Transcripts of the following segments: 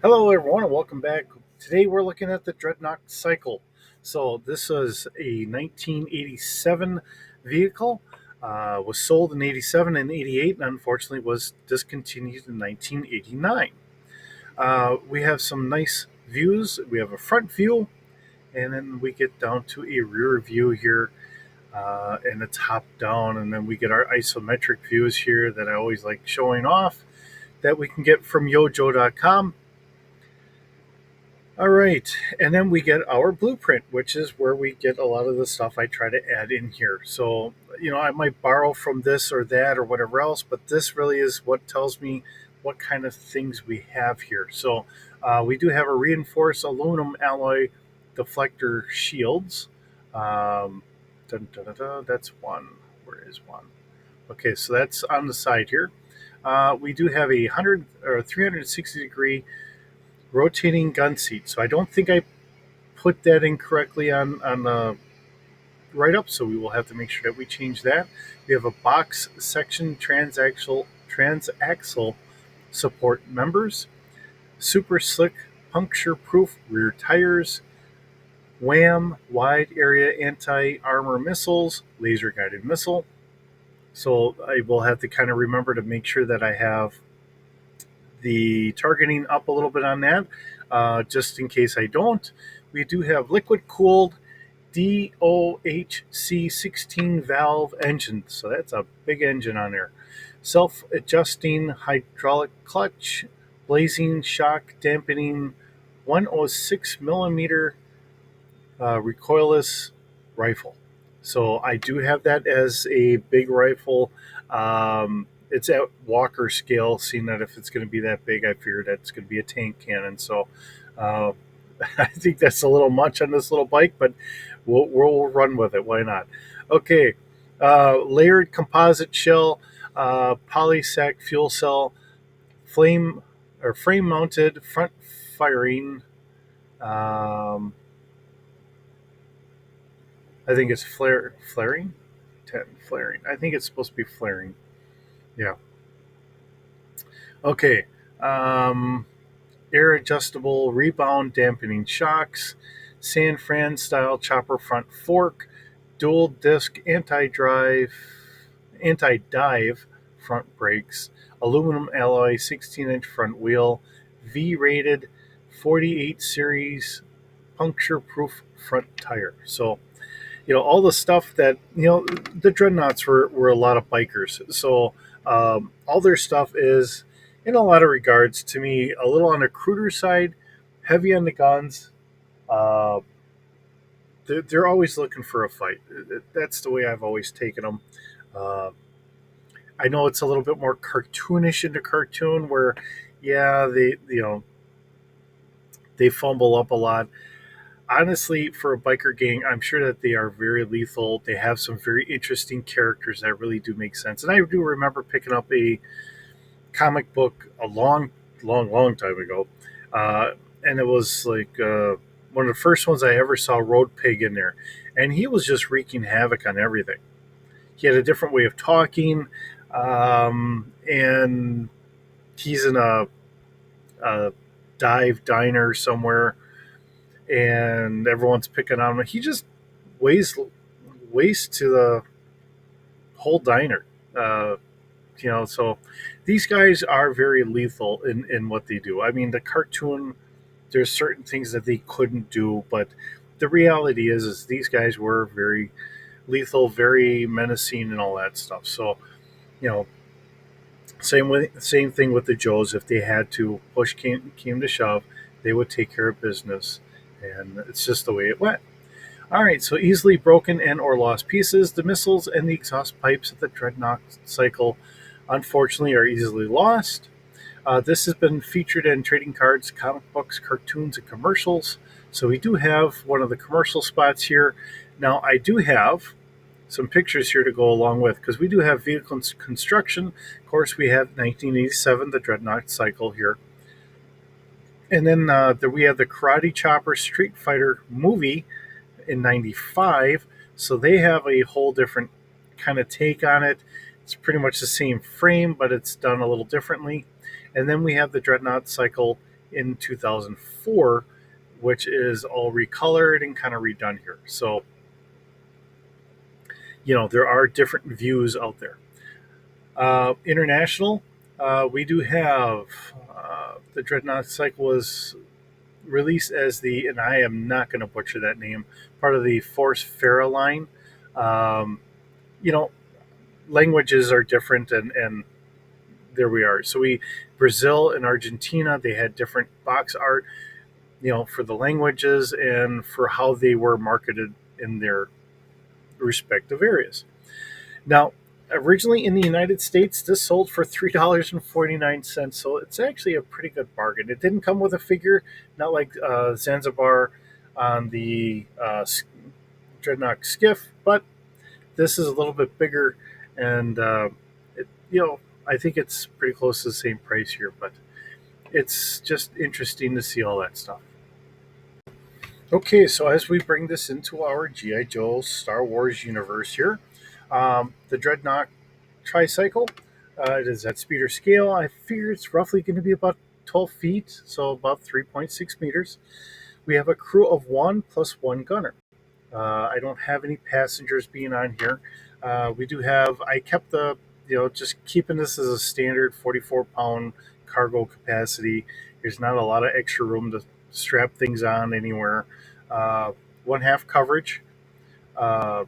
Hello, everyone, and welcome back. Today we're looking at the Dreadnok Cycle. So this was a 1987 vehicle. Was sold in 87 and 88, and unfortunately was discontinued in 1989. We have some nice views. We have a front view, and then we get down to a rear view here, and a top down, and then we get our isometric views here that I always like showing off that we can get from IJoe.com. All right, and then we get our blueprint, which is where we get a lot of the stuff I try to add in here. So, I might borrow from this or that or whatever else, but this really is what tells me what kind of things we have here. So, we do have a reinforced aluminum alloy deflector shields. That's one. Where is one? Okay, so that's on the side here. We do have a 360-degree rotating gun seat. So I don't think I put that in correctly on the write up. So we will have to make sure that we change that. We have a box section transaxle support members, super slick puncture proof rear tires, WAM wide area anti armor missiles, laser guided missile. So I will have to kind of remember to make sure that I have the targeting up a little bit on that, just in case I don't. We do have liquid cooled DOHC 16 valve engine, so that's a big engine on there. Self adjusting hydraulic clutch, blazing shock dampening 106 millimeter recoilless rifle. So I do have that as a big rifle. It's at Walker scale, seeing that if it's going to be that big, I figured that's going to be a tank cannon. So uh, I think that's a little much on this little bike, but we'll run with it. Why not? Okay, layered composite shell, polysac fuel cell, frame mounted front firing. Um, I think it's flaring, 10 flaring. I think it's supposed to be flaring. Yeah. Okay. Um, Air adjustable rebound dampening shocks, San Fran style chopper front fork, dual disc anti dive front brakes, aluminum alloy 16-inch front wheel, V rated 48 series puncture proof front tire. So, all the stuff that, the Dreadnoughts were a lot of bikers. So all their stuff is, in a lot of regards, to me, a little on the cruder side, heavy on the guns. Uh, they're always looking for a fight. That's the way I've always taken them. Uh, I know it's a little bit more cartoonish into cartoon, where, yeah, they fumble up a lot. Honestly, for a biker gang, I'm sure that they are very lethal. They have some very interesting characters that really do make sense. And I do remember picking up a comic book a long time ago. Uh, and it was like one of the first ones I ever saw Road Pig in there. And he was just wreaking havoc on everything. He had a different way of talking. And he's in a dive diner somewhere, and everyone's picking on him. He just weighs waste to the whole diner. Uh, so these guys are very lethal in what they do. I mean, the cartoon, there's certain things that they couldn't do, but the reality is these guys were very lethal, very menacing, and all that stuff. So, you know, same thing with the Joes. If they had to push came to shove, they would take care of business, and it's just the way it went. All right, so easily broken and or lost pieces. The missiles and the exhaust pipes of the Dreadnok cycle, unfortunately, are easily lost. This has been featured in trading cards, comic books, cartoons, and commercials. So we do have one of the commercial spots here. Now, I do have some pictures here to go along with, because we do have vehicle construction. Of course, we have 1987, the Dreadnok cycle here. And then we have the Karate Chopper Street Fighter movie in 95. So they have a whole different kind of take on it. It's pretty much the same frame, but it's done a little differently. And then we have the Dreadnought cycle in 2004, which is all recolored and kind of redone here. So, there are different views out there. International, we do have the Dreadnok cycle was released as and I am not going to butcher that name, part of the Force Farah line. Um, you know, Languages are different, and there we are. So Brazil and Argentina, they had different box art, for the languages and for how they were marketed in their respective areas. Now, originally in the United States, this sold for $3.49, so it's actually a pretty good bargain. It didn't come with a figure, not like Zanzibar on the Dreadnok skiff, but this is a little bit bigger, and it, I think it's pretty close to the same price here, but it's just interesting to see all that stuff. Okay, so as we bring this into our G.I. Joe Star Wars universe here, the Dreadnok tricycle, it is at speeder scale. I figure it's roughly going to be about 12 feet, so about 3.6 meters. We have a crew of one plus one gunner. I don't have any passengers being on here. We do have, I kept just keeping this as a standard 44-pound cargo capacity. There's not a lot of extra room to strap things on anywhere. Uh, One half coverage. Uh,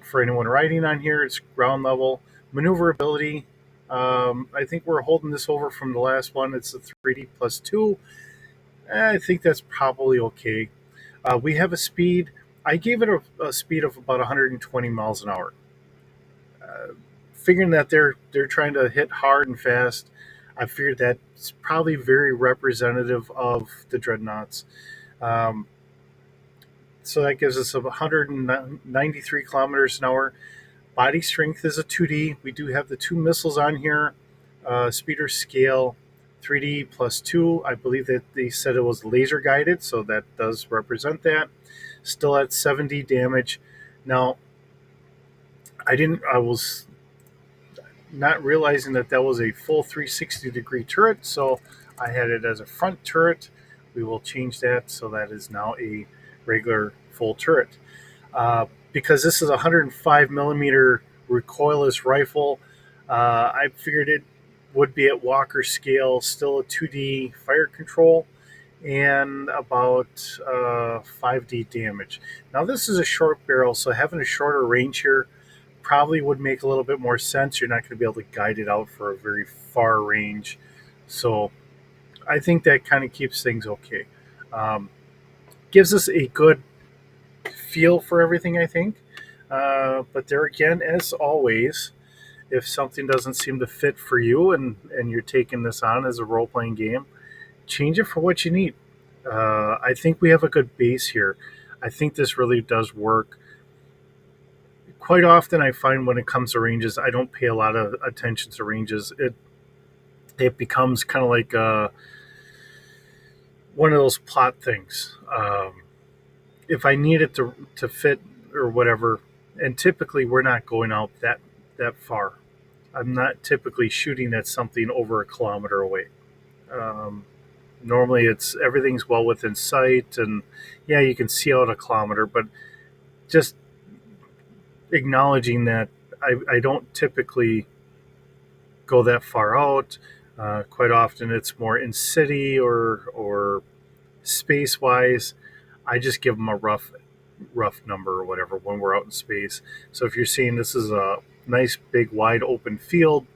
for anyone riding on here, it's ground level. Maneuverability, I think we're holding this over from the last one. It's a 3D plus 2. I think that's probably okay. We have a speed. I gave it a speed of about 120 miles an hour. Figuring that they're trying to hit hard and fast, I figured that's probably very representative of the Dreadnoughts. Um, so that gives us 193 kilometers an hour. Body strength is a 2D. We do have the two missiles on here. Speeder scale 3D plus 2. I believe that they said it was laser guided, so that does represent that. Still at 70 damage. Now, I was not realizing that was a full 360-degree turret, so I had it as a front turret. We will change that, so that is now a regular full turret. Because this is a 105 millimeter recoilless rifle, I figured it would be at Walker scale, still a 2D fire control, and about 5D damage. Now, this is a short barrel, so having a shorter range here probably would make a little bit more sense. You're not going to be able to guide it out for a very far range. So I think that kind of keeps things okay. Um, Gives us a good feel for everything, I think. But there again, as always, if something doesn't seem to fit for you and you're taking this on as a role playing game, change it for what you need. I think we have a good base here. I think this really does work. Quite often, I find when it comes to ranges, I don't pay a lot of attention to ranges. It becomes kind of like one of those plot things. If I need it to fit or whatever, and typically we're not going out that far. I'm not typically shooting at something over a kilometer away. Um, Normally, everything's well within sight, and yeah, you can see out a kilometer, but just acknowledging that I don't typically go that far out. Quite often, it's more in city or space wise. I just give them a rough number or whatever when we're out in space. So if you're seeing this is a nice big wide open field,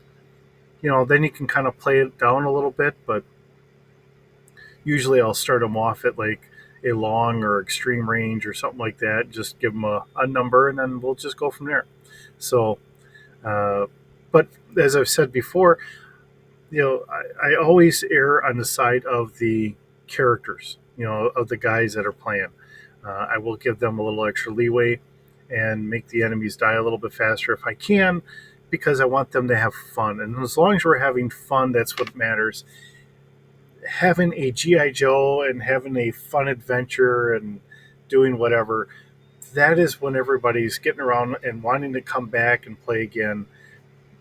then you can kind of play it down a little bit. But usually I'll start them off at like a long or extreme range or something like that. Just give them a number, and then we'll just go from there. So, but as I've said before, I always err on the side of the characters, of the guys that are playing. I will give them a little extra leeway and make the enemies die a little bit faster if I can, because I want them to have fun. And as long as we're having fun, that's what matters. Having a G.I. Joe and having a fun adventure and doing whatever, that is when everybody's getting around and wanting to come back and play again.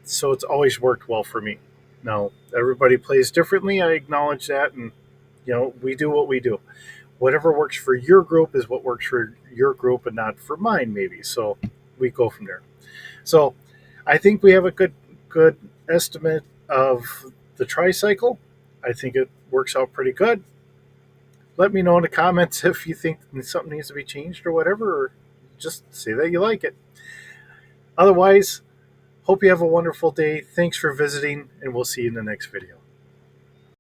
So it's always worked well for me. Now, everybody plays differently. I acknowledge that, and We do what we do. Whatever works for your group is what works for your group and not for mine, maybe. So we go from there. So I think we have a good estimate of the tricycle. I think it works out pretty good. Let me know in the comments if you think something needs to be changed or whatever, or just say that you like it. Otherwise, hope you have a wonderful day. Thanks for visiting, and we'll see you in the next video.